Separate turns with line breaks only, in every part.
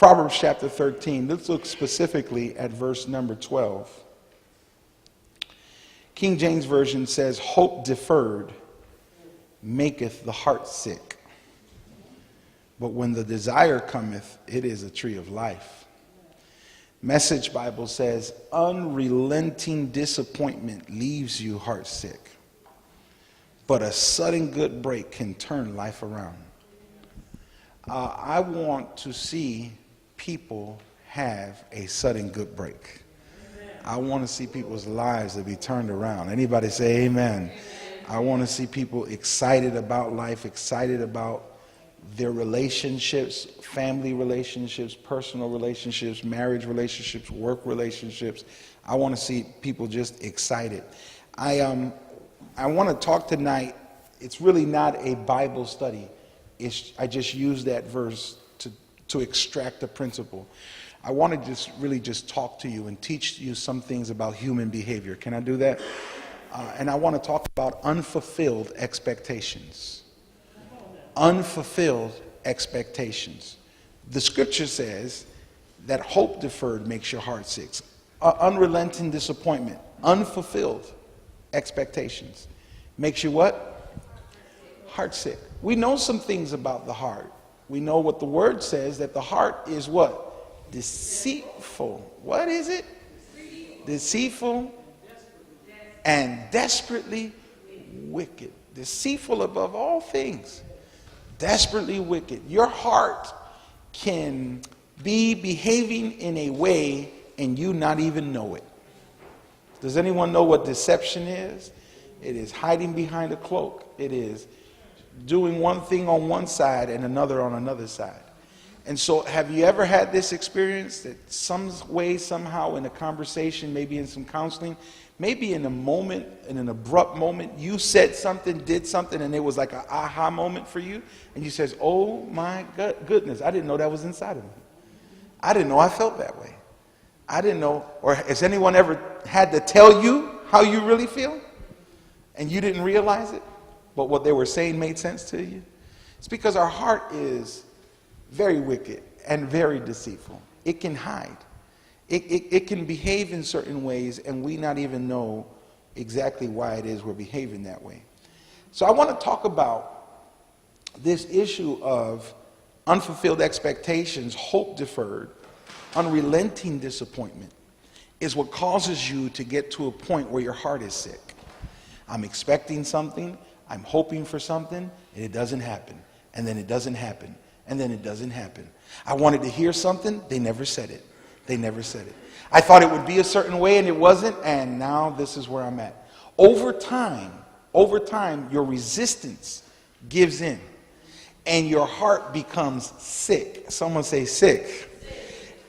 Proverbs chapter 13. Let's look specifically at verse number 12. King James Version says, hope deferred maketh the heart sick, but when the desire cometh, it is a tree of life. Message Bible says, unrelenting disappointment leaves you heart sick, but a sudden good break can turn life around. I want to see people have a sudden good break. I want to see people's lives to be turned around. Anybody say amen? I want to see people excited about life, excited about their relationships, family relationships, personal relationships, marriage relationships, work relationships. I want to see people just excited. I want to talk tonight. It's really not a Bible study. I just use that verse to extract a principle. I want to just talk to you and teach you some things about human behavior. Can I do that? And I want to talk about unfulfilled expectations. Unfulfilled expectations. The scripture says that hope deferred makes your heart sick. Unrelenting disappointment, unfulfilled expectations makes you what? Heart sick. We know some things about the heart. We know what the word says, that the heart is what? Deceitful. What is it? Deceitful and desperately wicked. Deceitful above all things. Desperately wicked. Your heart can be behaving in a way and you not even know it. Does anyone know what deception is? It is hiding behind a cloak. It is doing one thing on one side and another on another side. And so have you ever had this experience that some way, somehow in a conversation, maybe in some counseling, maybe in a moment, in an abrupt moment, you said something, did something, and it was like an aha moment for you, and you says, oh my goodness, I didn't know that was inside of me. I didn't know I felt that way. I didn't know, or has anyone ever had to tell you how you really feel? And you didn't realize it, but what they were saying made sense to you? It's because our heart is very wicked and very deceitful. It can hide. It can behave in certain ways and we not even know exactly why it is we're behaving that way. So I want to talk about this issue of unfulfilled expectations, hope deferred, unrelenting disappointment is what causes you to get to a point where your heart is sick. I'm expecting something, I'm hoping for something, and it doesn't happen. And then it doesn't happen. And then it doesn't happen. I wanted to hear something, they never said it. They never said it. I thought it would be a certain way and it wasn't, and now this is where I'm at. Over time, your resistance gives in and your heart becomes sick. Someone say sick.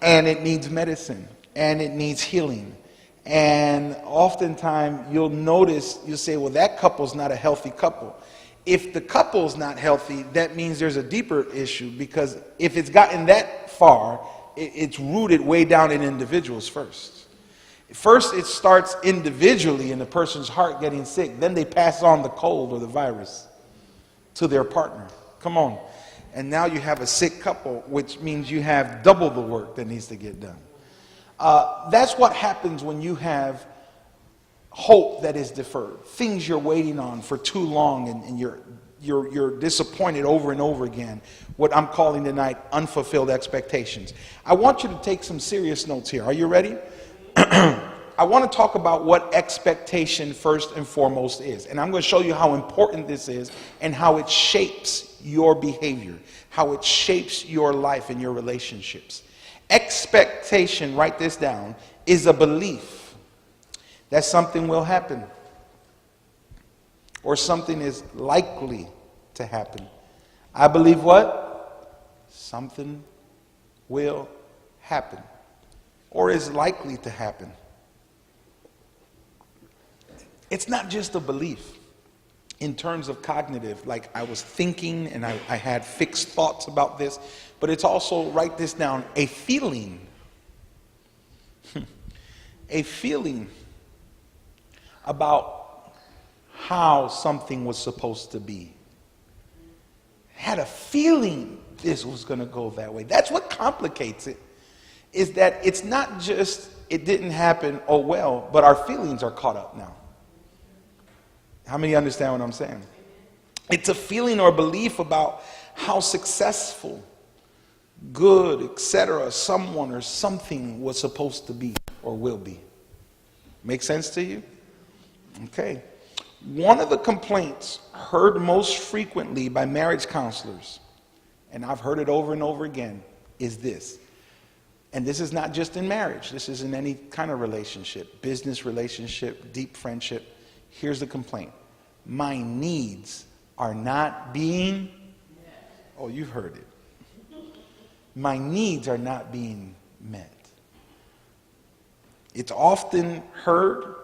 And it needs medicine and it needs healing. And oftentimes you'll notice, you'll say, well, that couple's not a healthy couple. If the couple's not healthy, that means there's a deeper issue, because if it's gotten that far, it's rooted way down in individuals first. First, it starts individually in the person's heart getting sick. Then they pass on the cold or the virus to their partner. Come on. And now you have a sick couple, which means you have double the work that needs to get done. That's what happens when you have hope that is deferred. Things you're waiting on for too long and you're disappointed over and over again. What I'm calling tonight unfulfilled expectations. I want you to take some serious notes here. Are you ready? I want to talk about what expectation first and foremost is. And I'm going to show you how important this is and how it shapes your behavior, how it shapes your life and your relationships. Expectation, write this down, is a belief that something will happen or something is likely to happen. I believe what? Something will happen or is likely to happen. It's not just a belief in terms of cognitive, like I was thinking and I had fixed thoughts about this, but it's also, write this down, a feeling. A feeling about how something was supposed to be. had a feeling this was going to go that way. That's what complicates it, is that it's not just it didn't happen, oh well, but our feelings are caught up now. How many understand what I'm saying? It's a feeling or belief about how successful, good, etc., someone or something was supposed to be or will be. Make sense to you? Okay. One of the complaints heard most frequently by marriage counselors, and I've heard it over and over again, is this. And this is not just in marriage. This is in any kind of relationship, business relationship, deep friendship. Here's the complaint. My needs are not being, oh, you've heard it. My needs are not being met. It's often heard,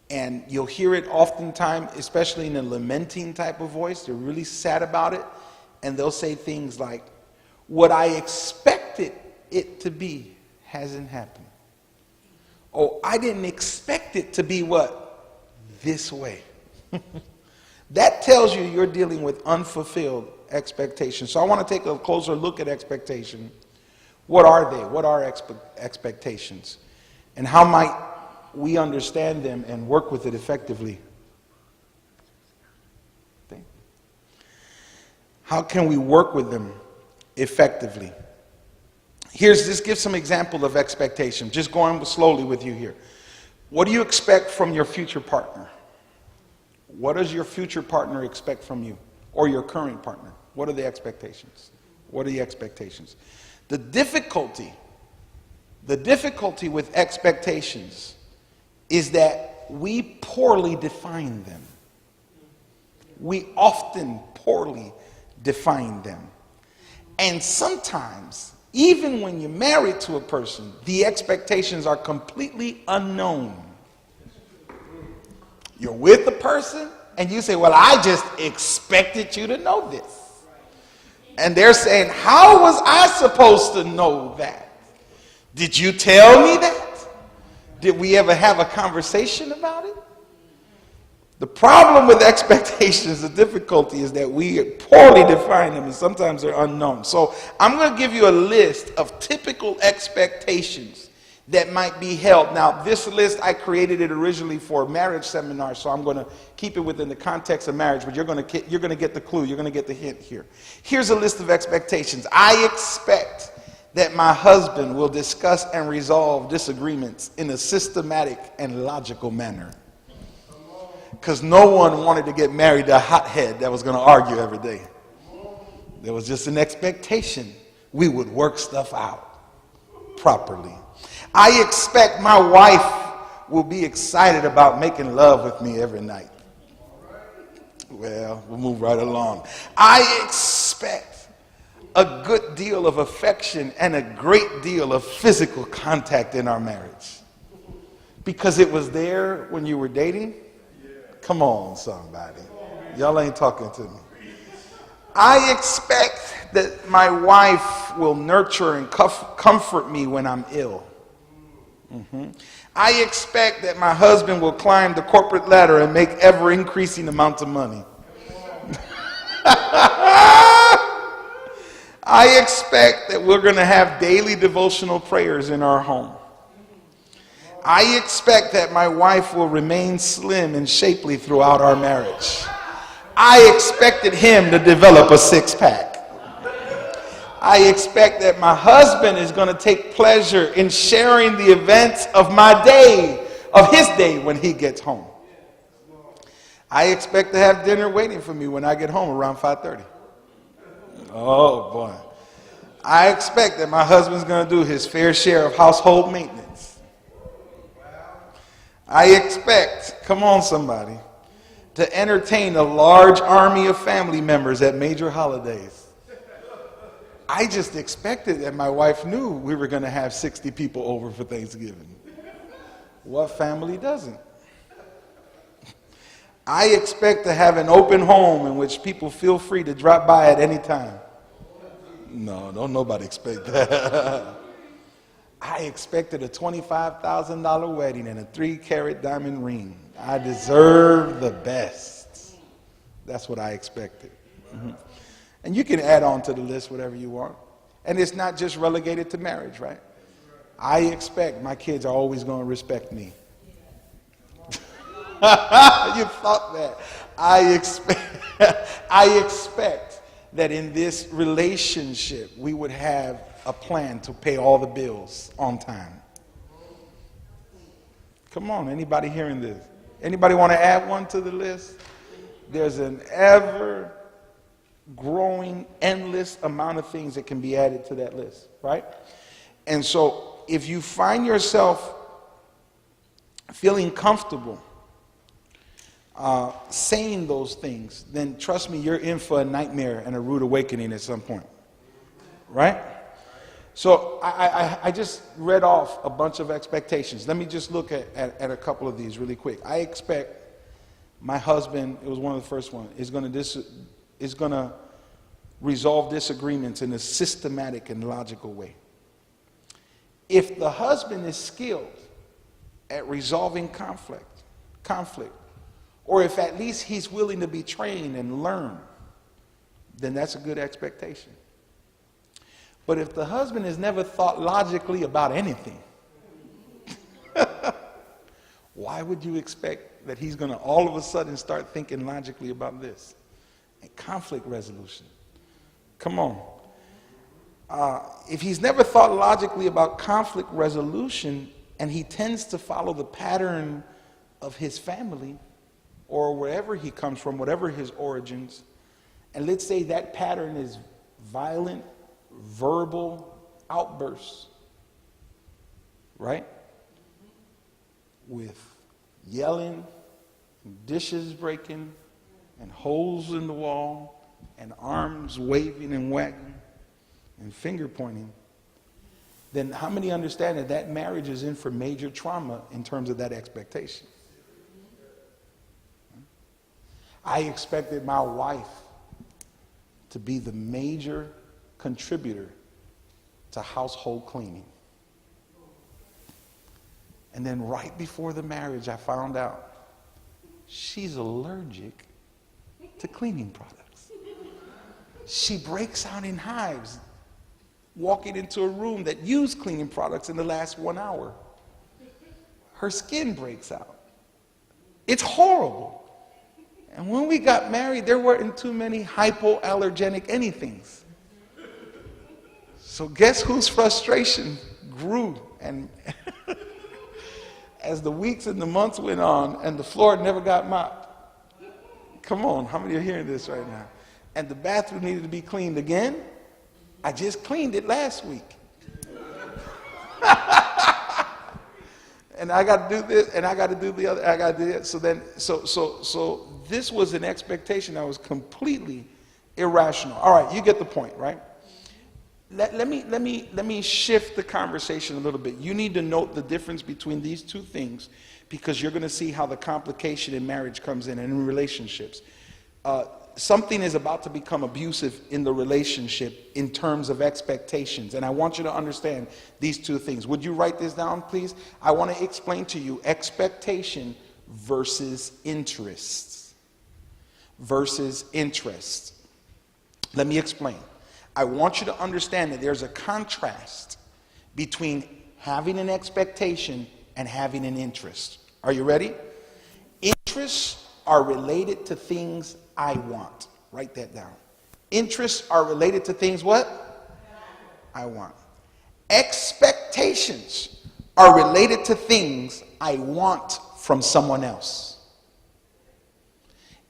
and you'll hear it oftentimes, especially in a lamenting type of voice. They're really sad about it, and they'll say things like, what I expected it to be hasn't happened. Oh, I didn't expect it to be what? This way. That tells you you're dealing with unfulfilled expectations. So I want to take a closer look at expectation. What are they? What are expectations? And how might we understand them and work with it effectively? How can we work with them effectively? Just give some example of expectation. Just going slowly with you here. What do you expect from your future partner? What does your future partner expect from you? Or your current partner? What are the expectations? What are the expectations? The difficulty with expectations is that we poorly define them. We often poorly define them. And sometimes, even when you're married to a person, the expectations are completely unknown. You're with the person, and you say, well, I just expected you to know this. And they're saying, how was I supposed to know that? Did you tell me that? Did we ever have a conversation about it? The problem with expectations, the difficulty is that we poorly define them, and sometimes they're unknown. So I'm going to give you a list of typical expectations that might be held. Now, this list, I created it originally for marriage seminars, so I'm going to keep it within the context of marriage, but you're going to get the clue. You're going to get the hint here. Here's a list of expectations. I expect that my husband will discuss and resolve disagreements in a systematic and logical manner. Because no one wanted to get married to a hothead that was going to argue every day. There was just an expectation we would work stuff out properly. I expect my wife will be excited about making love with me every night. Well, we'll move right along. I expect a good deal of affection and a great deal of physical contact in our marriage. Because it was there when you were dating. Come on, somebody. Y'all ain't talking to me. I expect that my wife will nurture and comfort me when I'm ill. I expect that my husband will climb the corporate ladder and make ever increasing amounts of money. I expect that we're going to have daily devotional prayers in our home. I expect that my wife will remain slim and shapely throughout our marriage. I expected him to develop a six-pack. I expect that my husband is going to take pleasure in sharing the events of my day, of his day when he gets home. I expect to have dinner waiting for me when I get home around 5:30. Oh boy. I expect that my husband's going to do his fair share of household maintenance. I expect, come on somebody, to entertain a large army of family members at major holidays. I just expected that my wife knew we were going to have 60 people over for Thanksgiving. What family doesn't? I expect to have an open home in which people feel free to drop by at any time. No, don't nobody expect that. I expected a $25,000 wedding and a 3-carat diamond ring. I deserve the best. That's what I expected. And you can add on to the list whatever you want. And it's not just relegated to marriage, right? I expect my kids are always going to respect me. You thought that. I expect that in this relationship we would have a plan to pay all the bills on time. Come on, anybody hearing this? Anybody want to add one to the list? There's an ever growing, endless amount of things that can be added to that list, right? And so if you find yourself feeling comfortable saying those things, then trust me, you're in for a nightmare and a rude awakening at some point, right? So I just read off a bunch of expectations. Let me just look at a couple of these really quick. I expect my husband, it was one of the first ones, is going to resolve disagreements in a systematic and logical way. If the husband is skilled at resolving conflict, or if at least he's willing to be trained and learn, then that's a good expectation. But if the husband has never thought logically about anything, why would you expect that he's going to all of a sudden start thinking logically about this? And conflict resolution. Come on. If he's never thought logically about conflict resolution, and he tends to follow the pattern of his family, or wherever he comes from, whatever his origins, and let's say that pattern is violent, verbal outbursts, right? With yelling, and dishes breaking, and holes in the wall, and arms waving and wagging, and finger pointing, then how many understand that that marriage is in for major trauma in terms of that expectation? I expected my wife to be the major contributor to household cleaning. And then right before the marriage, I found out she's allergic to cleaning products. She breaks out in hives walking into a room that used cleaning products in the last 1 hour. Her skin breaks out. It's horrible. And when we got married, there weren't too many hypoallergenic anythings. So guess whose frustration grew? And as the weeks and the months went on, and the floor never got mopped. Come on, how many are hearing this right now? And the bathroom needed to be cleaned again. I just cleaned it last week. And I got to do this, and I got to do the other, I got to do it. So this was an expectation that was completely irrational. All right, you get the point, right? Let me shift the conversation a little bit. You need to note the difference between these two things, because you're going to see how the complication in marriage comes in and in relationships. Something is about to become abusive in the relationship in terms of expectations. And I want you to understand these two things. Would you write this down, please? I want to explain to you expectation versus interest. Versus interest. Let me explain. I want you to understand that there's a contrast between having an expectation and having an interest. Are you ready? Interests are related to things I want. Write that down. Interests are related to things what? I want. Expectations are related to things I want from someone else.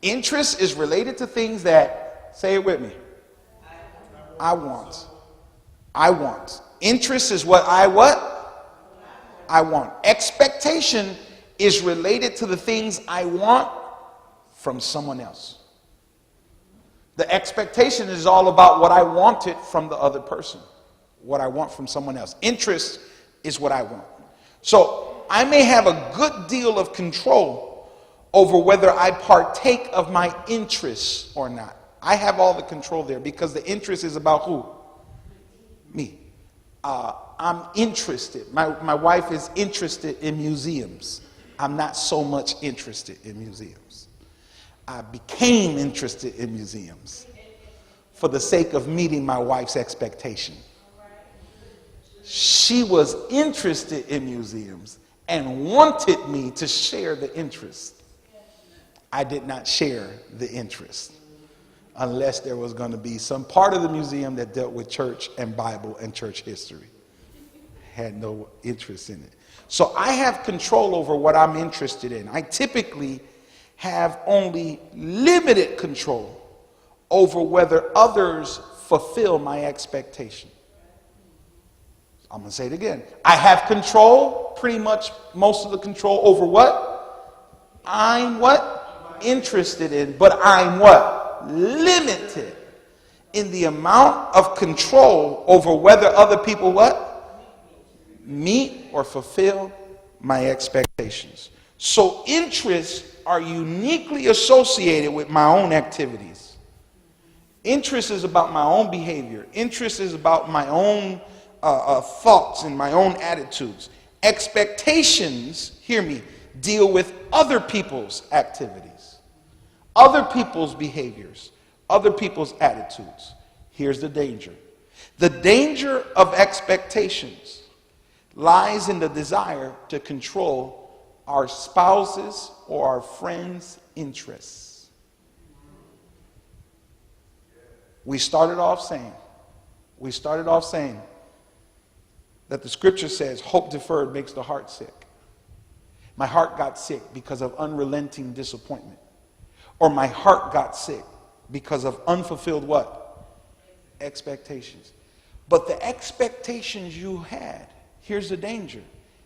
Interest is related to things that, say it with me, I want. I want. Interest is what? I want. Expectation is related to the things I want from someone else. The expectation is all about what I wanted from the other person, what I want from someone else. Interest is what I want. So I may have a good deal of control over whether I partake of my interests or not. I have all the control there, because the interest is about who? Me. I'm interested. My wife is interested in museums. I'm not so much interested in museums. I became interested in museums. for the sake of meeting my wife's expectation. She was interested in museums and wanted me to share the interest. I did not share the interest unless there was going to be some part of the museum that dealt with church and Bible and church history. Had no interest in it. So I have control over what I'm interested in. I typically have only limited control over whether others fulfill my expectation. I'm going to say it again. I have control, pretty much most of the control over what? I'm what? Interested in, but I'm what? Limited in the amount of control over whether other people what? Meet or fulfill my expectations. So interests are uniquely associated with my own activities. Interest is about my own behavior. Interest is about my own thoughts and my own attitudes. Expectations, hear me, deal with other people's activities, other people's behaviors, other people's attitudes. Here's the danger. The danger of expectations lies in the desire to control our spouses or our friends' interests. We started off saying that the scripture says hope deferred makes the heart sick. My heart got sick because of unrelenting disappointment. Or my heart got sick because of unfulfilled what? Expectations. But the expectations you had, here's the danger,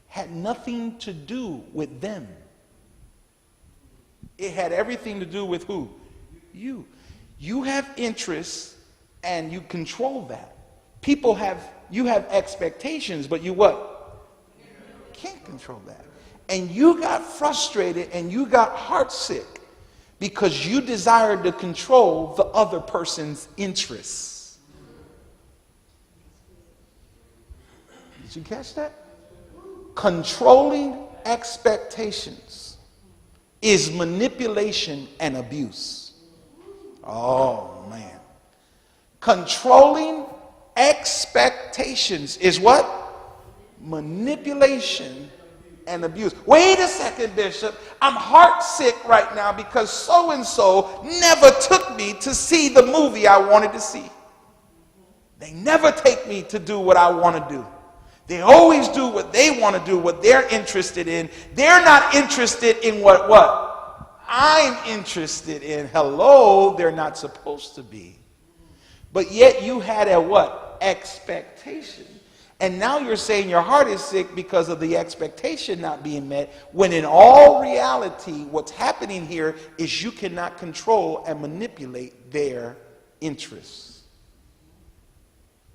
had nothing to do with them. It had everything to do with who? You. You have interests and you control that. You have expectations, but you what? Can't control that. And you got frustrated and you got heartsick because you desired to control the other person's interests. Did you catch that? Controlling expectations is manipulation and abuse. Oh, man. Controlling expectations is what? Manipulation and abuse. Wait a second, Bishop. I'm heartsick right now because so-and-so never took me to see the movie I wanted to see. They never take me to do what I want to do. They always do what they want to do, what they're interested in. They're not interested in what I'm interested in. Hello, they're not supposed to be. But yet you had a what? Expectation. And now you're saying your heart is sick because of the expectation not being met, when in all reality, what's happening here is you cannot control and manipulate their interests.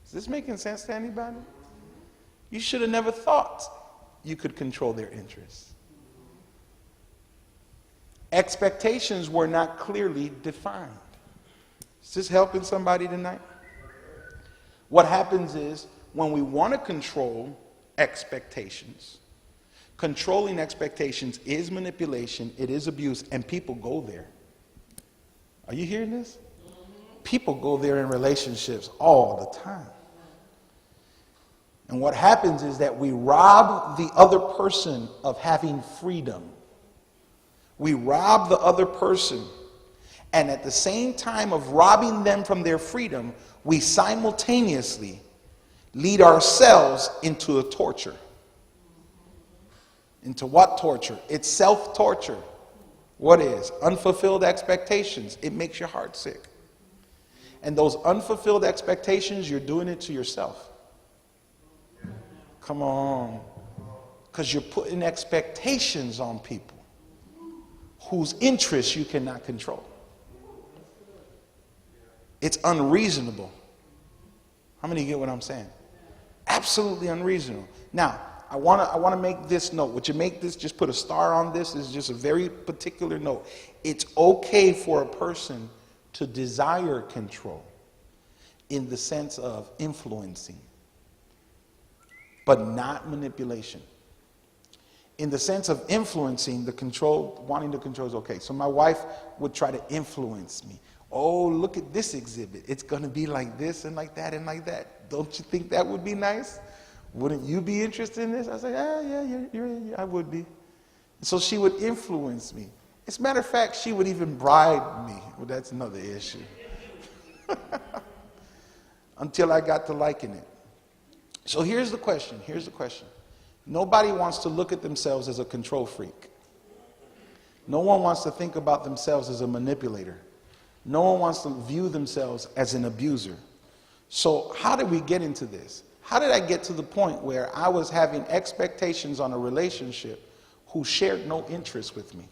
Is this making sense to anybody? You should have never thought you could control their interests. Expectations were not clearly defined. Is this helping somebody tonight? What happens is, when we want to control expectations, controlling expectations is manipulation, it is abuse, and people go there. Are you hearing this? People go there in relationships all the time. And what happens is that we rob the other person of having freedom. We rob the other person, and at the same time of robbing them from their freedom, we simultaneously lead ourselves into a torture. Into what torture? It's self-torture. What is? Unfulfilled expectations. It makes your heart sick. And those unfulfilled expectations, you're doing it to yourself. Come on. Because you're putting expectations on people whose interests you cannot control. It's unreasonable. How many get what I'm saying? Absolutely unreasonable. Now, I want to make this note. Would you make this, just put a star on this? This is just a very particular note. It's okay for a person to desire control in the sense of influencing, but not manipulation. In the sense of influencing, the control, wanting to control is okay. So my wife would try to influence me. Oh, look at this exhibit. It's going to be like this and like that and like that. Don't you think that would be nice? Wouldn't you be interested in this? I say, yeah, I would be. So she would influence me. As a matter of fact, she would even bribe me. Well, that's another issue. Until I got to liking it. So here's the question. Nobody wants to look at themselves as a control freak. No one wants to think about themselves as a manipulator. No one wants to view themselves as an abuser. So how did we get into this? How did I get to the point where I was having expectations on a relationship who shared no interest with me?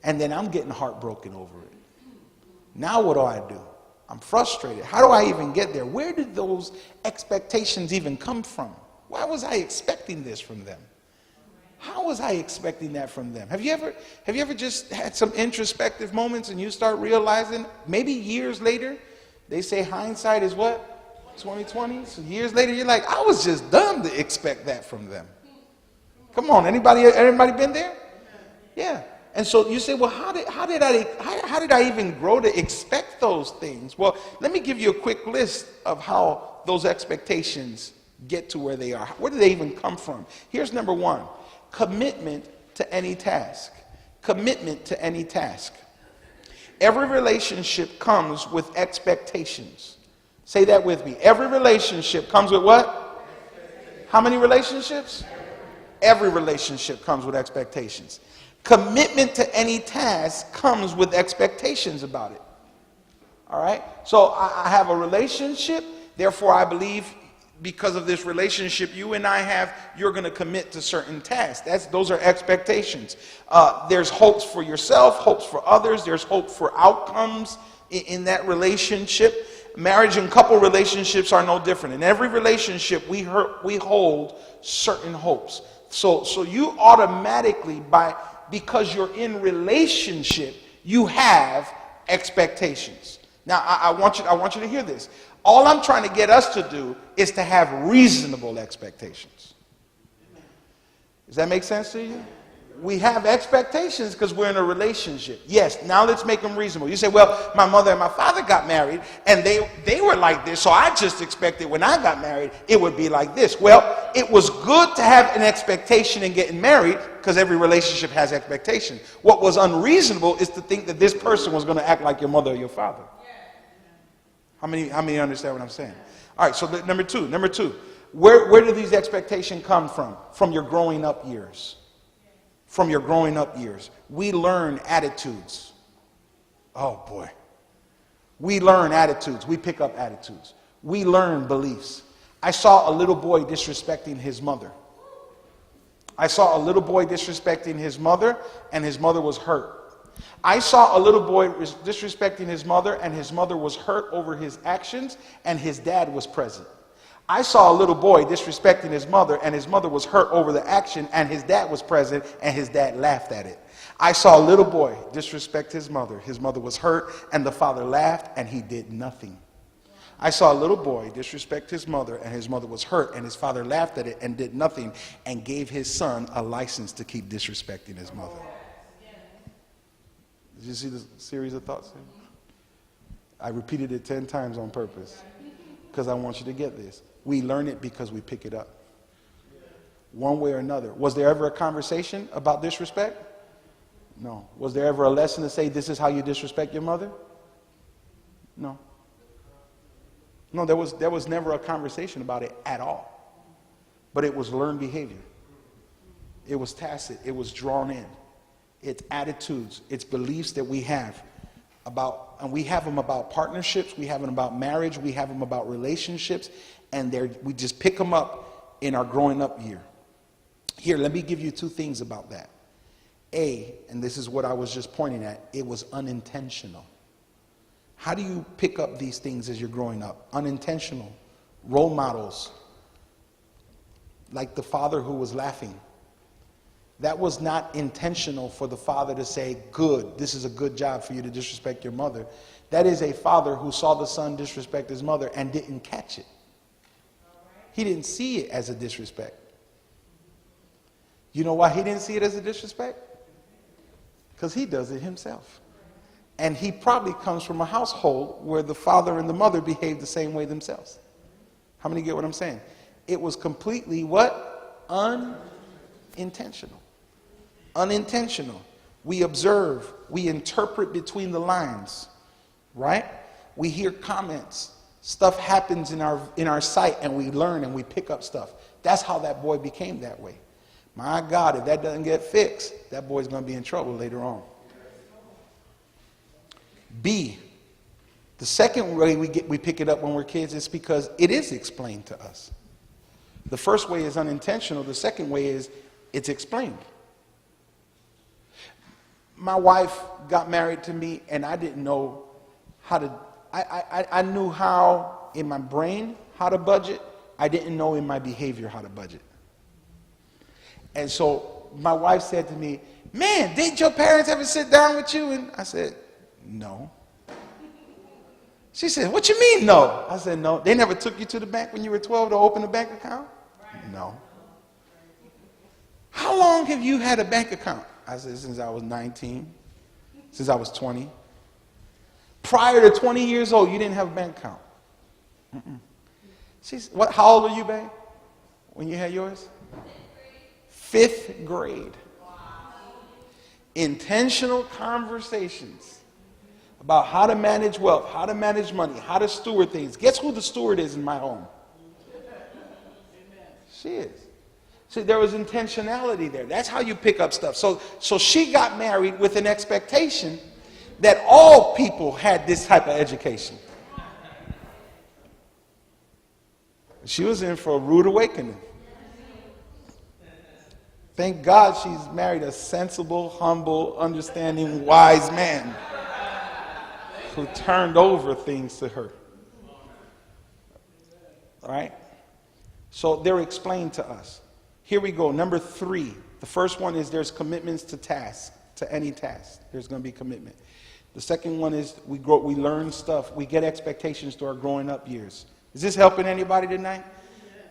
And then I'm getting heartbroken over it. Now what do? I'm frustrated. How do I even get there? Where did those expectations even come from? Why was I expecting this from them? How was I expecting that from them? Have you ever just had some introspective moments and you start realizing, maybe years later, they say hindsight is what? 2020. So years later, you're like, I was just dumb to expect that from them. Come on, anybody been there? Yeah. And so you say, well, how did I even grow to expect those things? Well, let me give you a quick list of how those expectations get to where they are. Where do they even come from? Here's number one: commitment to any task. Commitment to any task. Every relationship comes with expectations. Say that with me. Every relationship comes with what? How many relationships? Every relationship comes with expectations. Commitment to any task comes with expectations about it. All right? So I have a relationship, therefore I believe because of this relationship you and I have, you're going to commit to certain tasks. Those are expectations. There's hopes for yourself, hopes for others, there's hope for outcomes in that relationship. Marriage and couple relationships are no different. In every relationship, we hold certain hopes. So you automatically, because you're in relationship, you have expectations. Now, I want you to hear this. All I'm trying to get us to do is to have reasonable expectations. Does that make sense to you? We have expectations because we're in a relationship. Yes, now let's make them reasonable. You say, well, my mother and my father got married and they were like this, so I just expected when I got married it would be like this. Well, it was good to have an expectation in getting married because every relationship has expectation. What was unreasonable is to think that this person was going to act like your mother or your father. How many understand what I'm saying? All right, so number two, where do these expectations come from? From your growing up years. From your growing up years. We learn attitudes. Oh boy. We learn attitudes. We pick up attitudes. We learn beliefs. I saw a little boy disrespecting his mother. I saw a little boy disrespecting his mother, and his mother was hurt. I saw a little boy disrespecting his mother, and his mother was hurt over his actions, and his dad was present. I saw a little boy disrespecting his mother, and his mother was hurt over the action, and his dad was present, and his dad laughed at it. I saw a little boy disrespect his mother. His mother was hurt, and the father laughed, and he did nothing. I saw a little boy disrespect his mother, and his mother was hurt, and his father laughed at it and did nothing, and gave his son a license to keep disrespecting his mother. Did you see the series of thoughts? I repeated it 10 times on purpose because I want you to get this. We learn it because we pick it up. One way or another. Was there ever a conversation about disrespect? No. Was there ever a lesson to say this is how you disrespect your mother? No. No, there was never a conversation about it at all. But it was learned behavior. It was tacit. It was drawn in. It's attitudes. It's beliefs that we have about, and we have them about partnerships. We have them about marriage. We have them about relationships. And we just pick them up in our growing up year. Here, let me give you 2 things about that. And this is what I was just pointing at, it was unintentional. How do you pick up these things as you're growing up? Unintentional. Role models. Like the father who was laughing. That was not intentional for the father to say, good, this is a good job for you to disrespect your mother. That is a father who saw the son disrespect his mother and didn't catch it. He didn't see it as a disrespect. You know why he didn't see it as a disrespect? Because he does it himself. And he probably comes from a household where the father and the mother behaved the same way themselves. How many get what I'm saying? It was completely what? Unintentional. Unintentional. We observe, we interpret between the lines, right? We hear comments. Stuff happens in our sight, and we learn and we pick up stuff. That's how that boy became that way. My God, if that doesn't get fixed, that boy's going to be in trouble later on. B, the second way we pick it up when we're kids is because it is explained to us. The first way is unintentional. The second way is it's explained. My wife got married to me, and I didn't know how to, I knew how in my brain how to budget. I didn't know in my behavior how to budget. And so my wife said to me, man, didn't your parents ever sit down with you? And I said, no. She said, what you mean no? I said, no. They never took you to the bank when you were 12 to open a bank account? No. How long have you had a bank account? I said, since I was 19, since I was 20. Prior to 20 years old, you didn't have a bank account. She said, what? How old were you, babe, when you had yours? 5th grade. Intentional conversations about how to manage wealth, how to manage money, how to steward things. Guess who the steward is in my home? She is. See, there was intentionality there. That's how you pick up stuff. So she got married with an expectation that all people had this type of education. She was in for a rude awakening. Thank God she's married a sensible, humble, understanding, wise man who turned over things to her. All right? So they're explained to us. Here we go. Number 3. The first one is there's commitments to tasks, to any task. There's going to be commitment. The second one is we learn stuff. We get expectations to our growing up years. Is this helping anybody tonight?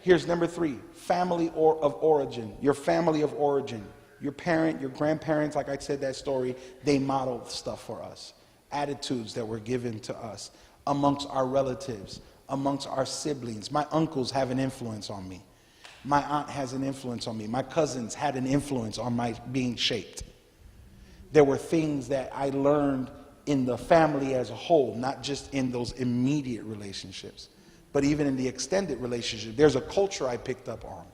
Here's number 3. Family of origin. Your family of origin. Your parent, your grandparents, like I said that story, they modeled stuff for us. Attitudes that were given to us amongst our relatives, amongst our siblings. My uncles have an influence on me. My aunt has an influence on me. My cousins had an influence on my being shaped. There were things that I learned in the family as a whole, not just in those immediate relationships, but even in the extended relationship. There's a culture I picked up on.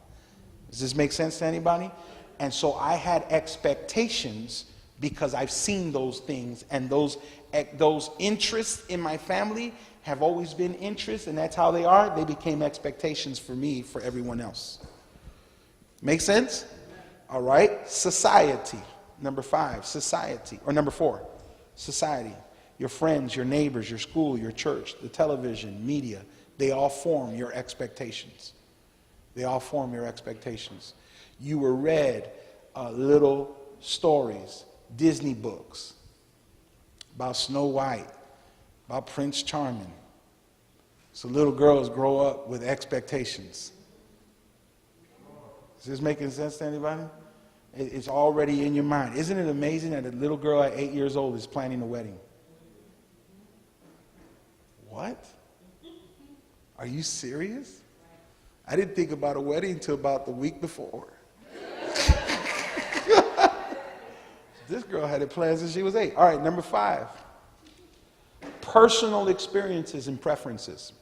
Does this make sense to anybody? And so I had expectations because I've seen those things, and those interests in my family have always been interests, and that's how they are. They became expectations for me, for everyone else. Make sense? All right. Society. Number 5, society. Or number 4, society. Your friends, your neighbors, your school, your church, the television, media, they all form your expectations. They all form your expectations. You were read little stories, Disney books about Snow White, about Prince Charming. So little girls grow up with expectations. Is this making sense to anybody? It's already in your mind. Isn't it amazing that a little girl at 8 years old is planning a wedding? What? Are you serious? I didn't think about a wedding until about the week before. This girl had it planned since she was 8. All right, number 5. Personal experiences and preferences.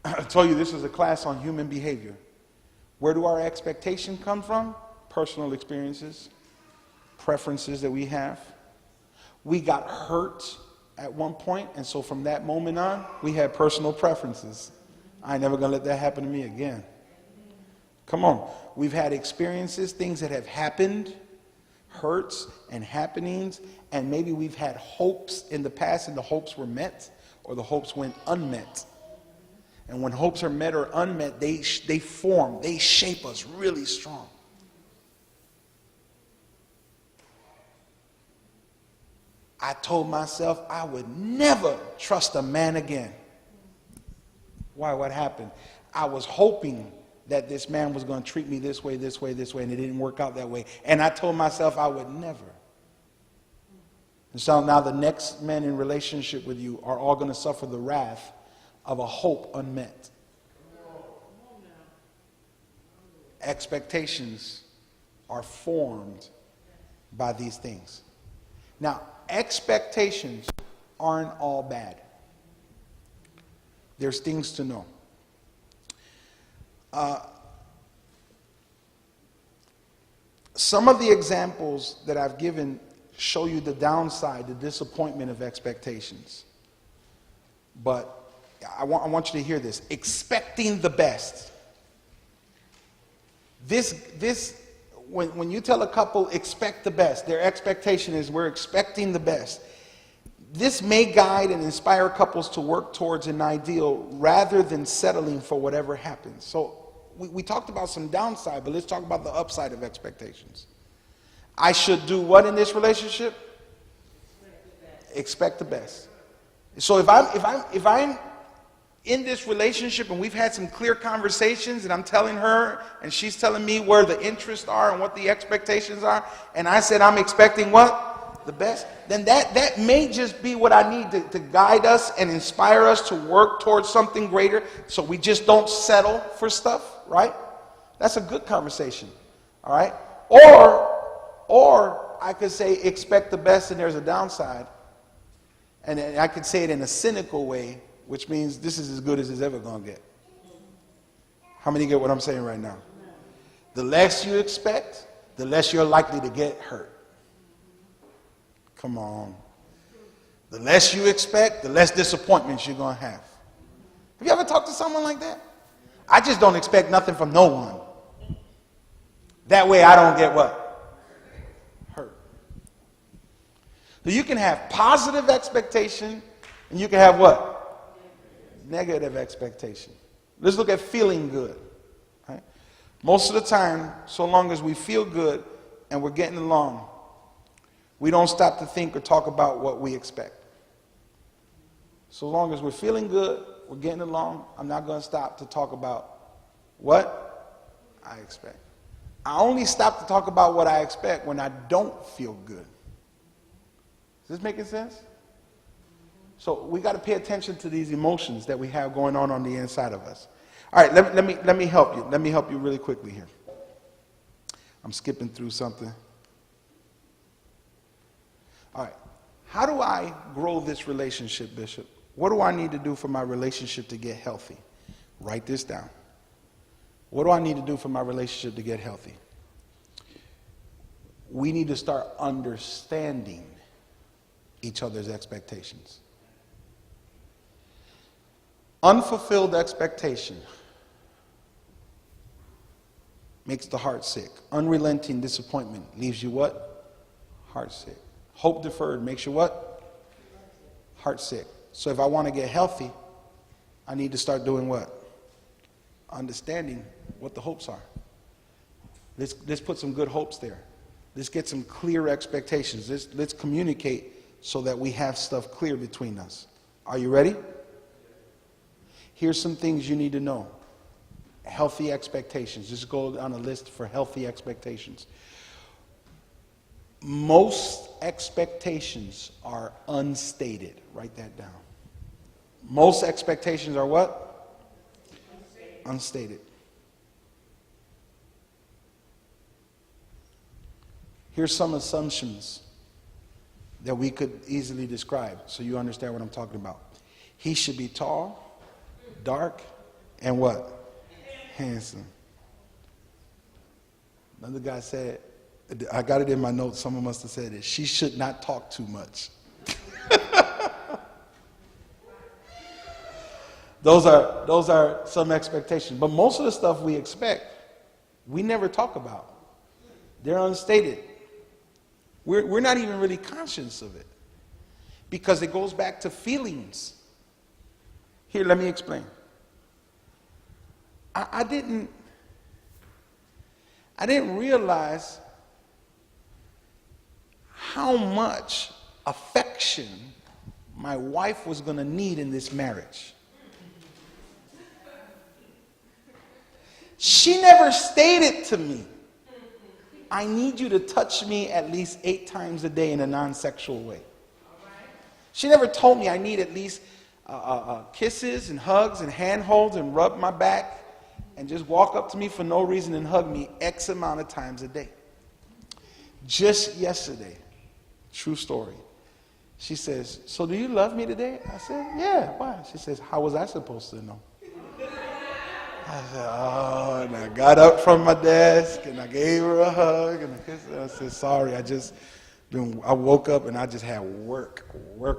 I told you this is a class on human behavior. Where do our expectations come from? Personal experiences, preferences that we have. We got hurt at one point, and so from that moment on, we had personal preferences. I ain't never gonna let that happen to me again. Come on. We've had experiences, things that have happened, hurts and happenings, and maybe we've had hopes in the past and the hopes were met, or the hopes went unmet. And when hopes are met or unmet, they form, they shape us really strong. I told myself I would never trust a man again. Why? What happened? I was hoping that this man was going to treat me this way, this way, this way, and it didn't work out that way. And I told myself I would never. And so now the next men in relationship with you are all going to suffer the wrath of a hope unmet. Expectations are formed by these things. Now, expectations aren't all bad. There's things to know. Some of the examples that I've given show you the downside, the disappointment of expectations. But I want you to hear this. Expecting the best. When you tell a couple expect the best, their expectation is we're expecting the best. This may guide and inspire couples to work towards an ideal rather than settling for whatever happens. So we talked about some downside, but let's talk about the upside of expectations. I should do what in this relationship? Expect the best. So if I'm in this relationship and we've had some clear conversations and I'm telling her and she's telling me where the interests are and what the expectations are, and I said I'm expecting what? The best, then that may just be what I need to guide us and inspire us to work towards something greater, so we just don't settle for stuff, right? That's a good conversation, all right? Or I could say expect the best and there's a downside, and I could say it in a cynical way, which means this is as good as it's ever going to get. How many get what I'm saying right now? The less you expect, the less you're likely to get hurt. Come on. The less you expect, the less disappointments you're going to have. Have you ever talked to someone like that? I just don't expect nothing from no one. That way I don't get what? Hurt. So you can have positive expectation and you can have what? Negative expectation. Let's look at feeling good. Right? Most of the time, so long as we feel good and we're getting along, we don't stop to think or talk about what we expect. So long as we're feeling good, we're getting along, I'm not going to stop to talk about what I expect. I only stop to talk about what I expect when I don't feel good. Is this making sense? So we got to pay attention to these emotions that we have going on the inside of us. All right, let me help you. Let me help you really quickly here. I'm skipping through something. All right, how do I grow this relationship, Bishop? What do I need to do for my relationship to get healthy? Write this down. What do I need to do for my relationship to get healthy? We need to start understanding each other's expectations. Unfulfilled expectation makes the heart sick. Unrelenting disappointment leaves you what? Heart sick. Hope deferred makes you what? Heart sick. So if I want to get healthy, I need to start doing what? Understanding what the hopes are. Let's put some good hopes there. Let's get some clear expectations. Let's communicate so that we have stuff clear between us. Are you ready? Here's some things you need to know. Healthy expectations. Just go on a list for healthy expectations. Most expectations are unstated. Write that down. Most expectations are what? Unstated. Here's some assumptions that we could easily describe so you understand what I'm talking about. He should be tall, dark, and what? Handsome. Another guy said, I got it in my notes, someone must have said it, she should not talk too much. Those are some expectations. But most of the stuff we expect, we never talk about. They're unstated. We're not even really conscious of it because it goes back to feelings. Here, let me explain. I didn't realize how much affection my wife was going to need in this marriage. She never stated to me, I need you to touch me at least 8 times a day in a non-sexual way. She never told me I need at least kisses and hugs and handholds and rub my back and just walk up to me for no reason and hug me X amount of times a day. Just yesterday, true story, she says, so do you love me today? I said, yeah, why? She says, how was I supposed to know? I said, oh, and I got up from my desk and I gave her a hug and a kiss. And I said, sorry, I woke up and I just had work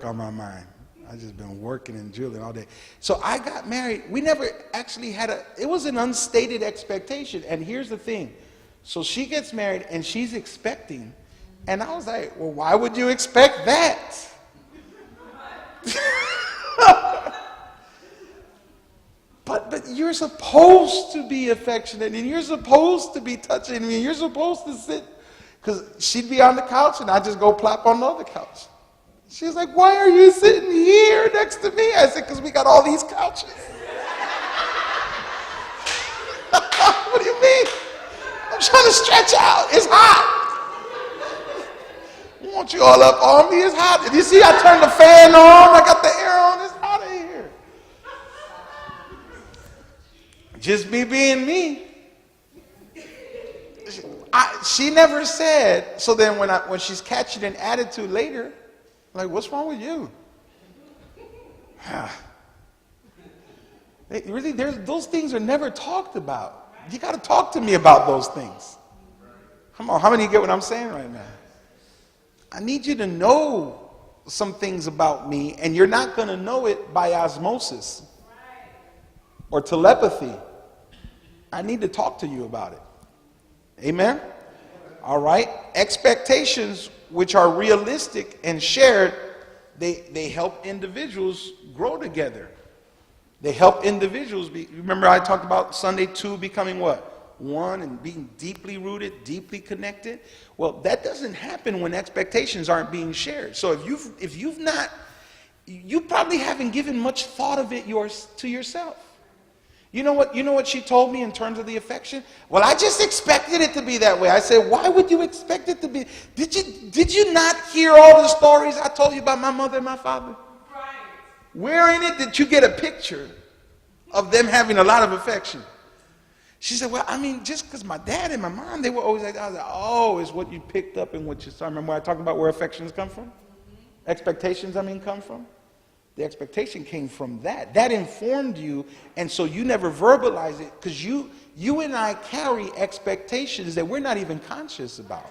on my mind. I just been working and drilling all day. So I got married. We never actually it was an unstated expectation. And here's the thing. So she gets married and she's expecting. And I was like, well, why would you expect that? But you're supposed to be affectionate and you're supposed to be touching me and you're supposed to sit, because she'd be on the couch and I'd just go plop on the other couch. She's like, why are you sitting here next to me? I said, because we got all these couches. What do you mean? I'm trying to stretch out. It's hot. I want you all up on me. It's hot. Did you see I turned the fan on? I got the air on. It's hot in here. Just me being me. She never said. So then when she's catching an attitude later, I'm like, what's wrong with you? Really, those things are never talked about. You got to talk to me about those things. Come on, how many of you get what I'm saying right now? I need you to know some things about me, and you're not going to know it by osmosis or telepathy. I need to talk to you about it. Amen? All right? Expectations which are realistic and shared, they help individuals grow together. They help individuals remember I talked about Sunday 2 becoming what? One, and being deeply rooted, deeply connected. Well, that doesn't happen when expectations aren't being shared. So if you've not, you probably haven't given much thought of it to yourself. You know what she told me in terms of the affection? Well, I just expected it to be that way. I said, why would you expect it to be? Did you not hear all the stories I told you about my mother and my father? Right. Where in it did you get a picture of them having a lot of affection? She said, well, I mean, just because my dad and my mom, they were always like, I was like, oh, it's what you picked up and what you saw. Remember when I talked about where affections come from? Expectations, come from? The expectation came from that. That informed you, and so you never verbalize it, because you and I carry expectations that we're not even conscious about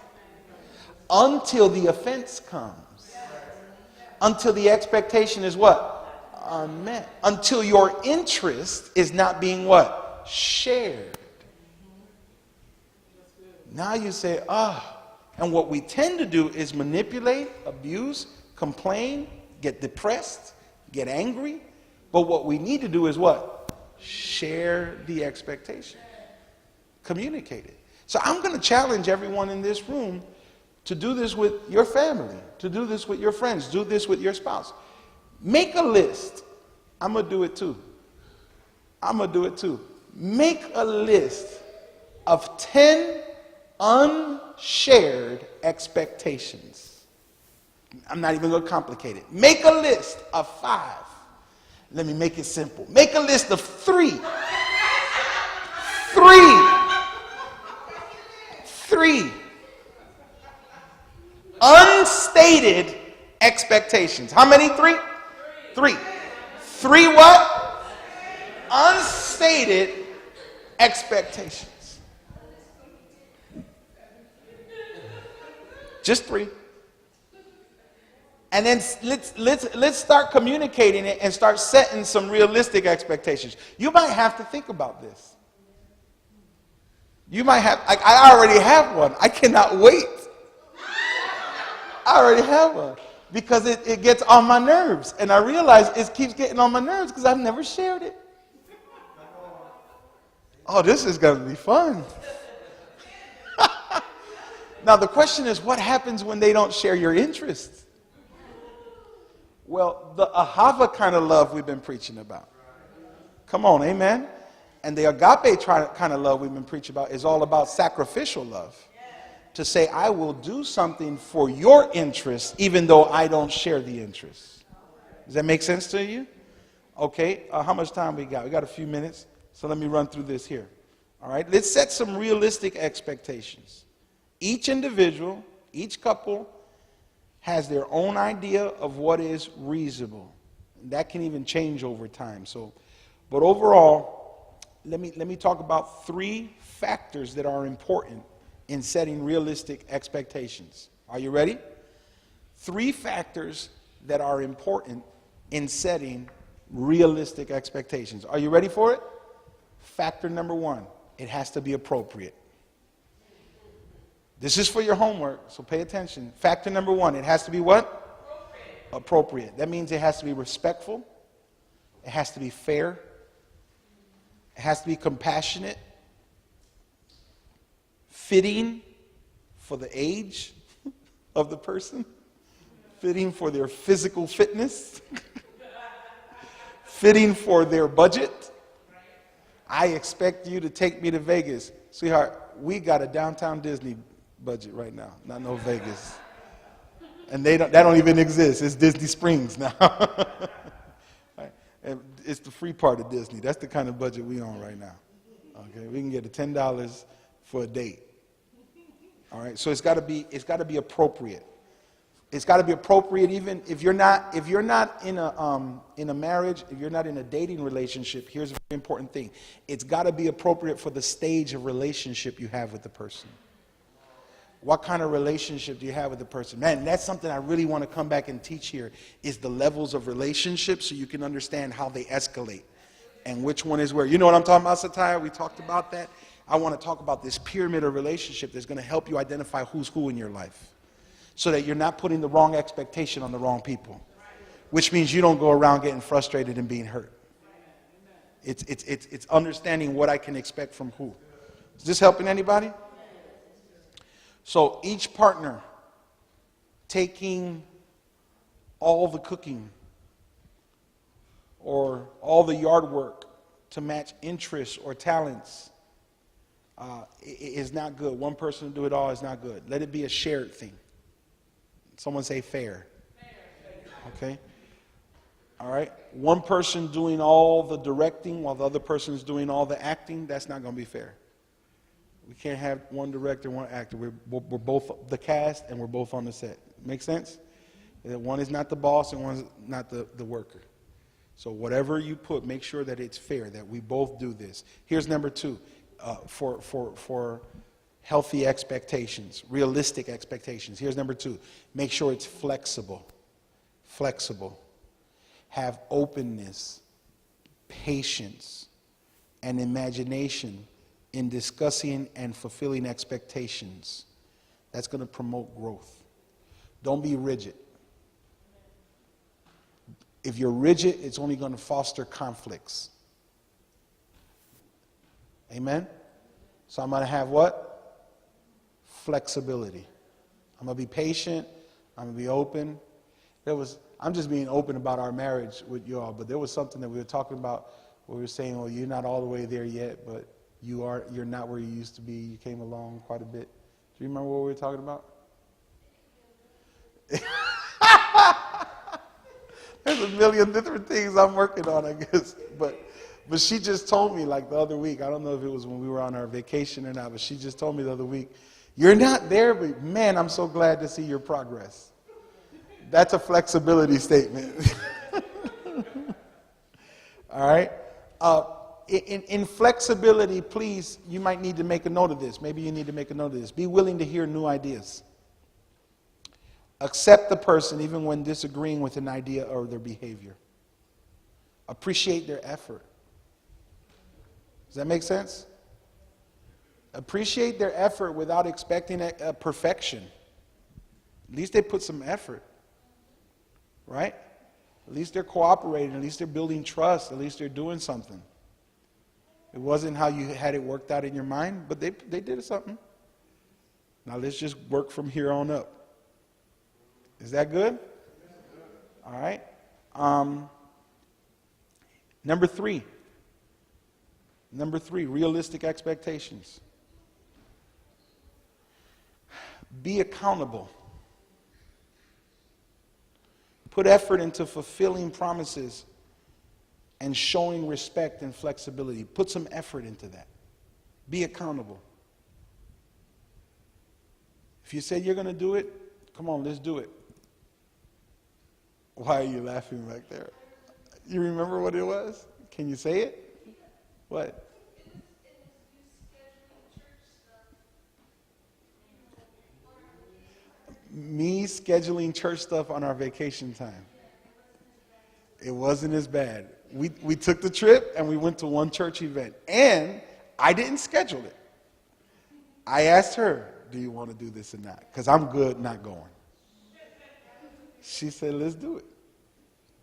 until the offense comes. Until the expectation is what? Unmet. Until your interest is not being what? Shared. Now you say, and what we tend to do is manipulate, abuse, complain, get depressed, get angry. But what we need to do is what? Share the expectation. Communicate it. So I'm going to challenge everyone in this room to do this with your family, to do this with your friends, do this with your spouse. Make a list. I'm going to do it too. Make a list of 10 unshared expectations. I'm not even going to complicate it. Make a list of 5. Let me make it simple. Make a list of 3. 3 unstated expectations. How many? 3? 3. 3 what? Unstated expectations. Just 3. And then let's start communicating it and start setting some realistic expectations. You might have to think about this. You might have, I already have one. I cannot wait. I already have one. Because it gets on my nerves. And I realize it keeps getting on my nerves because I've never shared it. Oh, this is going to be fun. Now the question is, what happens when they don't share your interests? Well, the ahava kind of love we've been preaching about. Come on, amen? And the agape kind of love we've been preaching about is all about sacrificial love. To say, I will do something for your interest even though I don't share the interest. Does that make sense to you? Okay, how much time we got? We got a few minutes, so let me run through this here. All right, let's set some realistic expectations. Each individual, each couple has their own idea of what is reasonable. That can even change over time. But overall, let me talk about 3 factors that are important in setting realistic expectations. Are you ready? 3 factors that are important in setting realistic expectations. Are you ready for it? Factor number 1, it has to be appropriate. This is for your homework, so pay attention. Factor number 1, it has to be what? Appropriate. That means it has to be respectful. It has to be fair. It has to be compassionate. Fitting for the age of the person. Fitting for their physical fitness. Fitting for their budget. I expect you to take me to Vegas. Sweetheart, we got a downtown Disney budget right now, not no Vegas. And that don't even exist. It's Disney Springs now. Right? And it's the free part of Disney. That's the kind of budget we on right now. Okay, we can get $10 for a date. All right, so it's got to be appropriate. It's got to be appropriate even if you're not in a marriage, if you're not in a dating relationship. Here's a very important thing. It's got to be appropriate for the stage of relationship you have with the person. What kind of relationship do you have with the person? Man, that's something I really want to come back and teach here, is the levels of relationships so you can understand how they escalate and which one is where. You know what I'm talking about, Satya? We talked about that. I want to talk about this pyramid of relationship that's going to help you identify who's who in your life so that you're not putting the wrong expectation on the wrong people, which means you don't go around getting frustrated and being hurt. It's understanding what I can expect from who. Is this helping anybody? So each partner taking all the cooking or all the yard work to match interests or talents is not good. One person to do it all is not good. Let it be a shared thing. Someone say fair. Okay? All right? One person doing all the directing while the other person is doing all the acting, that's not going to be fair. We can't have one director, one actor. We're both the cast and we're both on the set. Make sense? One is not the boss and one's not the worker. So whatever you put, make sure that it's fair, that we both do this. Here's number 2, for healthy expectations, realistic expectations. Here's number 2. Make sure it's flexible. Flexible. Have openness, patience, and imagination in discussing and fulfilling expectations. That's going to promote growth. Don't be rigid. If you're rigid, it's only going to foster conflicts. Amen? So I'm going to have what? Flexibility. I'm going to be patient. I'm going to be open. I'm just being open about our marriage with you all, but there was something that we were talking about where we were saying, well, you're not all the way there yet, but you're not where you used to be. You came along quite a bit. Do you remember what we were talking about? There's a million different things I'm working on, I guess. But she just told me like the other week, I don't know if it was when we were on our vacation or not, but she just told me the other week, you're not there, but man, I'm so glad to see your progress. That's a flexibility statement. All right? In flexibility, please, you might need to make a note of this. Maybe you need to make a note of this. Be willing to hear new ideas. Accept the person even when disagreeing with an idea or their behavior. Appreciate their effort. Does that make sense? Appreciate their effort without expecting a perfection. At least they put some effort. Right? At least they're cooperating. At least they're building trust. At least they're doing something. It wasn't how you had it worked out in your mind, but they did something. Now let's just work from here on up. Is that good? All right. Number 3, realistic expectations. Be accountable. Put effort into fulfilling promises and showing respect and flexibility. Put some effort into that. Be accountable. If you said you're going to do it, come on, let's do it. Why are you laughing back there? You remember what it was? Can you say it? What? Me scheduling church stuff on our vacation time. It wasn't as bad. We took the trip and we went to one church event. And I didn't schedule it. I asked her, do you want to do this or not? Because I'm good not going. She said, let's do it.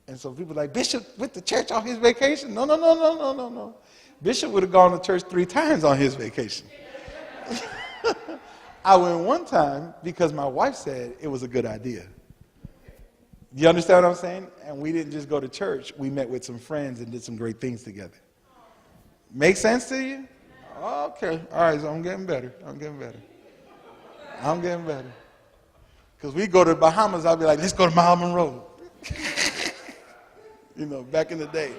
And so people like, Bishop went to church on his vacation? No. Bishop would have gone to church 3 times on his vacation. I went one time because my wife said it was a good idea. You understand what I'm saying? And we didn't just go to church. We met with some friends and did some great things together. Make sense to you? Okay. All right, so I'm getting better. Because we go to the Bahamas, I'll be like, let's go to Miles Monroe. Back in the day.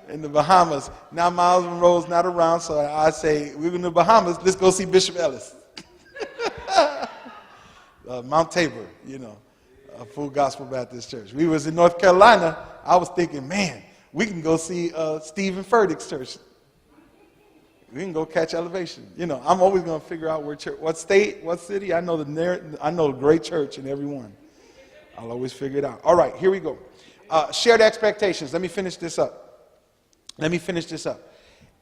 In the Bahamas. Now Miles Monroe's not around, so I say, we're in the Bahamas, let's go see Bishop Ellis. Mount Tabor, a Full Gospel Baptist Church. We was in North Carolina. I was thinking, man, we can go see Stephen Furtick's church. We can go catch Elevation. I'm always going to figure out where church, what state, what city. I know a great church in every one. I'll always figure it out. All right, here we go. Shared expectations. Let me finish this up.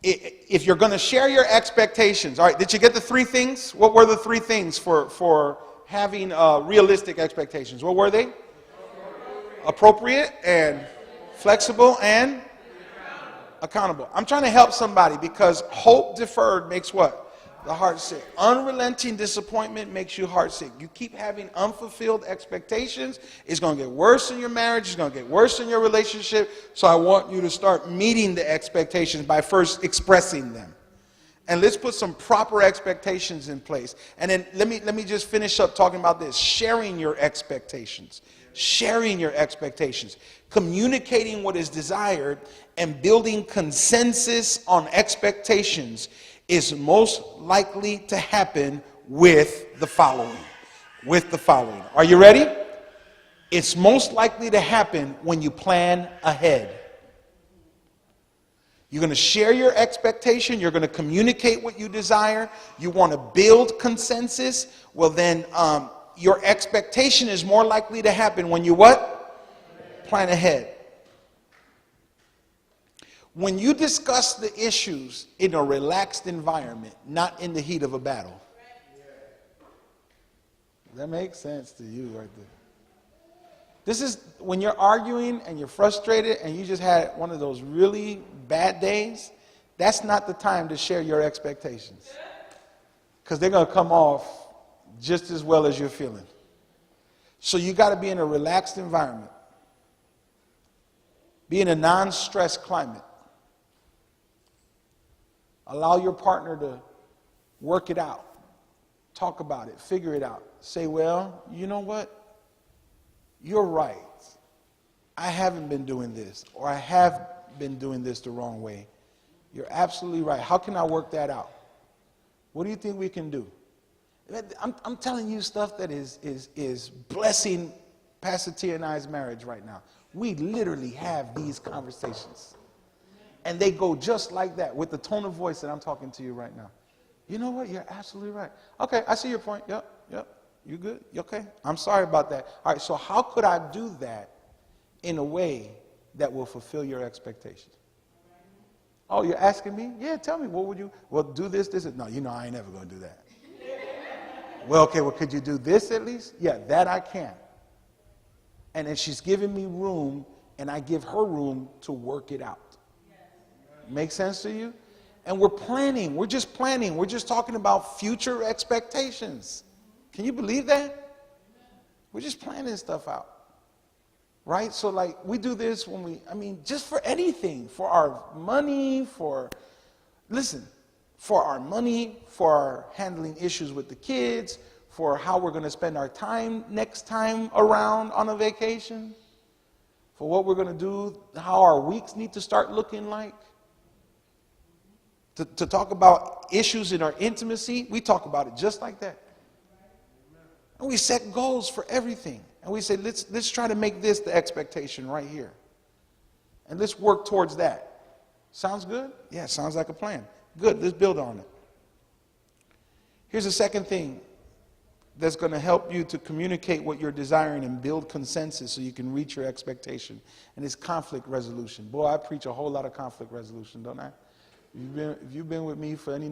If you're going to share your expectations, all right, did you get the 3 things? What were the 3 things for having realistic expectations? What were they? Appropriate and flexible and accountable. I'm trying to help somebody because hope deferred makes what? The heart sick. Unrelenting disappointment makes you heart sick. You keep having unfulfilled expectations, it's going to get worse in your marriage, it's going to get worse in your relationship. So I want you to start meeting the expectations by first expressing them. And let's put some proper expectations in place. And then let me just finish up talking about this. Sharing your expectations. Communicating what is desired and building consensus on expectations is most likely to happen with the following. Are you ready? It's most likely to happen when you plan ahead. You're going to share your expectation. You're going to communicate what you desire. You want to build consensus. Well, then your expectation is more likely to happen when you what? Plan ahead. When you discuss the issues in a relaxed environment, not in the heat of a battle. That makes sense to you right there. This is when you're arguing and you're frustrated and you just had one of those really bad days. That's not the time to share your expectations. Because they're going to come off just as well as you're feeling. So you got to be in a relaxed environment. Be in a non-stress climate. Allow your partner to work it out. Talk about it. Figure it out. Say, well, you know what? You're right. I haven't been doing this, or I have been doing this the wrong way. You're absolutely right. How can I work that out? What do you think we can do? I'm telling you stuff that is blessing Pastor Tia and I's marriage right now. We literally have these conversations. And they go just like that with the tone of voice that I'm talking to you right now. You know what? You're absolutely right. Okay, I see your point. Yep. You good? You okay? I'm sorry about that. All right, so how could I do that in a way that will fulfill your expectations? Oh, you're asking me? Yeah, tell me. What would you? Well, do this. No, I ain't never going to do that. Well, okay, could you do this at least? Yeah, that I can. And then she's giving me room, and I give her room to work it out. Make sense to you? And we're planning. We're just planning. We're just talking about future expectations. Can you believe that? We're just planning stuff out. Right? So we do this when just for anything. For our money, for our money, for our handling issues with the kids, for how we're going to spend our time next time around on a vacation. for what we're going to do, how our weeks need to start looking like, to talk about issues in our intimacy, we talk about it just like that. And we set goals for everything. And we say, let's try to make this the expectation right here. And let's work towards that. Sounds good? Yeah, sounds like a plan. Good, let's build on it. Here's the second thing that's going to help you to communicate what you're desiring and build consensus so you can reach your expectation. And it's conflict resolution. Boy, I preach a whole lot of conflict resolution, don't I? If you've been with me for any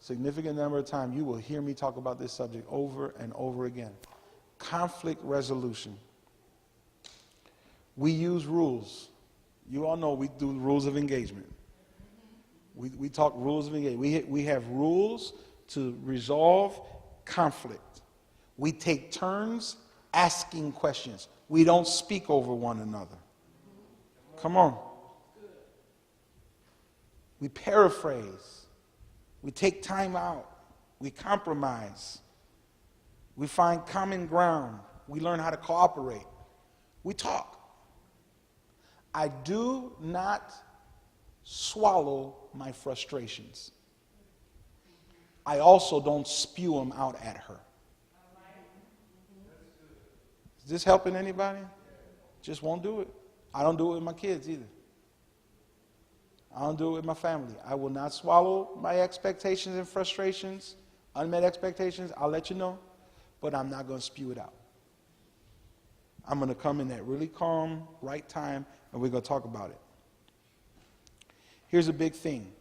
significant number of time, you will hear me talk about this subject over and over again. Conflict resolution. We use rules. You all know we do rules of engagement. We talk rules of engagement. We have rules to resolve conflict. We take turns asking questions. We don't speak over one another. Come on. We paraphrase. We take time out. We compromise. We find common ground. We learn how to cooperate. We talk. I do not swallow my frustrations. I also don't spew them out at her. Is this helping anybody? Just won't do it. I don't do it with my kids either. I don't do it with my family. I will not swallow my expectations and frustrations, unmet expectations. I'll let you know, but I'm not going to spew it out. I'm going to come in that really calm, right time, and we're going to talk about it. Here's a big thing.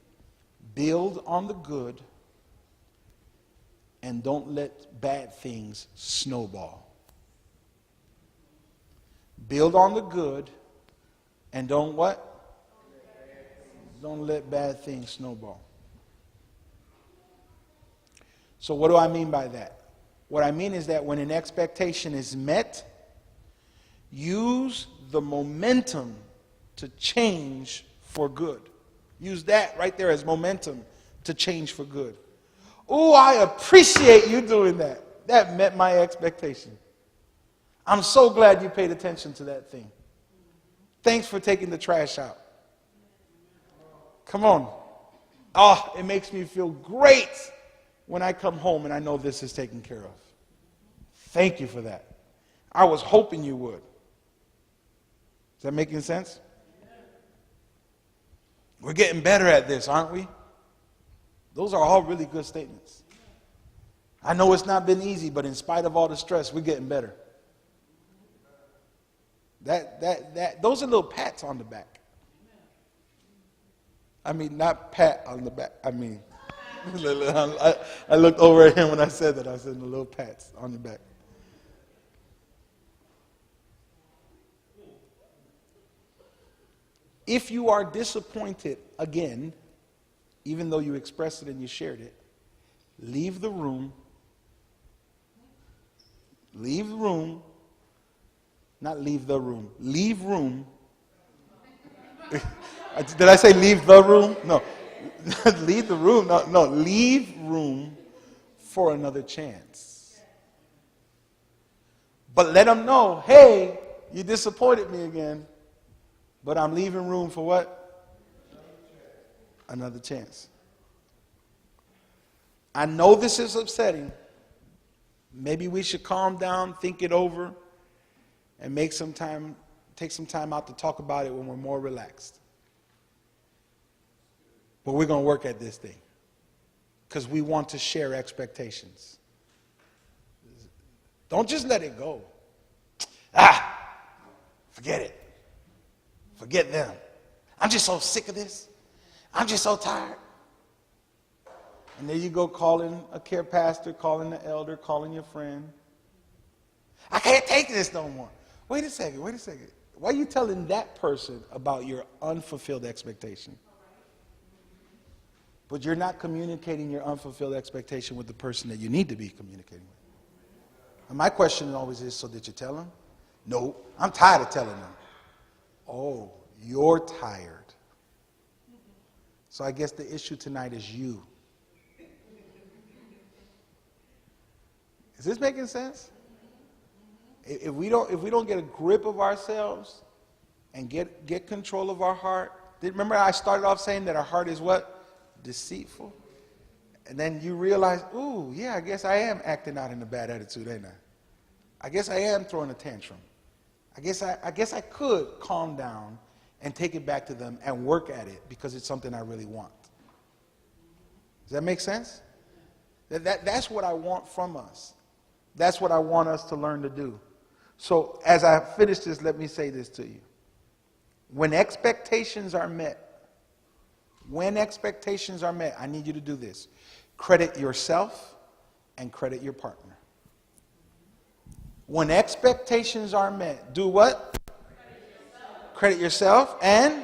Build on the good and don't let bad things snowball. Build on the good and don't what? Don't let bad things snowball. So what do I mean by that? What I mean is that when an expectation is met, use the momentum to change for good. Use that right there as momentum to change for good. Oh, I appreciate you doing that. That met my expectation. I'm so glad you paid attention to that thing. Thanks for taking the trash out. Come on. Oh, it makes me feel great when I come home and I know this is taken care of. Thank you for that. I was hoping you would. Is that making sense? We're getting better at this, aren't we? Those are all really good statements. I know it's not been easy, but in spite of all the stress, we're getting better. Those are little pats on the back. I mean, not pat on the back. I mean, I looked over at him when I said that. I said, the little pats on the back. If you are disappointed again, even though you expressed it and you shared it, leave the room. Leave the room. Not leave the room. Leave room. Did I say leave the room? No. Leave the room. No, leave room for another chance. But let them know, hey, you disappointed me again, but I'm leaving room for what? Another chance. I know this is upsetting. Maybe we should calm down, think it over, and take some time out to talk about it when we're more relaxed. But we're going to work at this thing because we want to share expectations. Don't just let it go. Forget it. Forget them. I'm just so sick of this. I'm just so tired. And there you go calling a care pastor, calling the elder, calling your friend. I can't take this no more. Wait a second. Why are you telling that person about your unfulfilled expectation? But you're not communicating your unfulfilled expectation with the person that you need to be communicating with. And my question always is, so did you tell him? No, I'm tired of telling them. Oh, you're tired. So I guess the issue tonight is you. Is this making sense? If we don't get a grip of ourselves, and get control of our heart. Remember I started off saying that our heart is what? Deceitful. And then you realize, ooh, yeah, I guess I am acting out in a bad attitude, ain't I? I guess I am throwing a tantrum. I guess I could calm down and take it back to them and work at it because it's something I really want. Does that make sense? That's what I want from us. That's what I want us to learn to do. So as I finish this, let me say this to you. When expectations are met, I need you to do this. Credit yourself and credit your partner. When expectations are met, do what? Credit yourself and?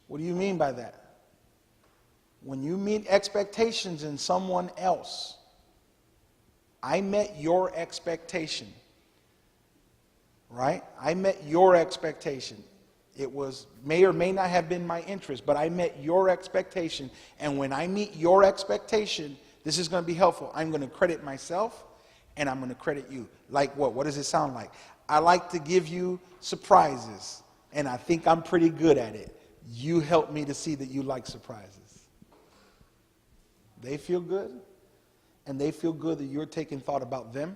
What do you mean by that? When you meet expectations in someone else, I met your expectation, right? I met your expectation. It may or may not have been my interest, but I met your expectation. And when I meet your expectation, this is going to be helpful. I'm going to credit myself and I'm going to credit you. Like what? What does it sound like? I like to give you surprises and I think I'm pretty good at it. You help me to see that you like surprises. They feel good, and they feel good that you're taking thought about them.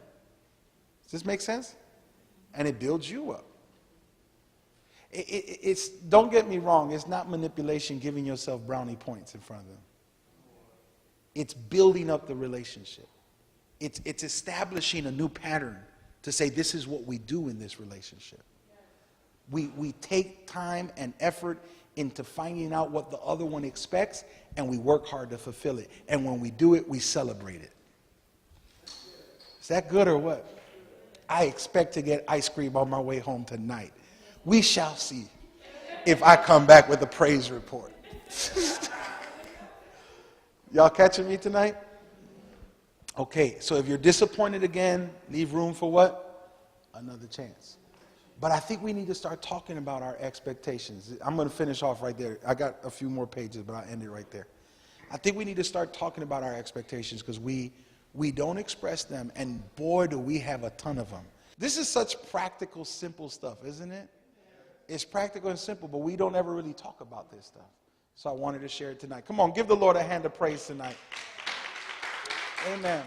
Does this make sense? And it builds you up. Don't get me wrong, it's not manipulation giving yourself brownie points in front of them. It's building up the relationship. It's establishing a new pattern to say this is what we do in this relationship. We take time and effort into finding out what the other one expects, and we work hard to fulfill it. And when we do it, we celebrate it. Is that good or what? I expect to get ice cream on my way home tonight. We shall see if I come back with a praise report. Y'all catching me tonight? Okay, so if you're disappointed again, leave room for what? Another chance. But I think we need to start talking about our expectations. I'm going to finish off right there. I got a few more pages, but I'll end it right there. I think we need to start talking about our expectations because we don't express them, and boy, do we have a ton of them. This is such practical, simple stuff, isn't it? It's practical and simple, but we don't ever really talk about this stuff. So I wanted to share it tonight. Come on, give the Lord a hand of praise tonight. Amen.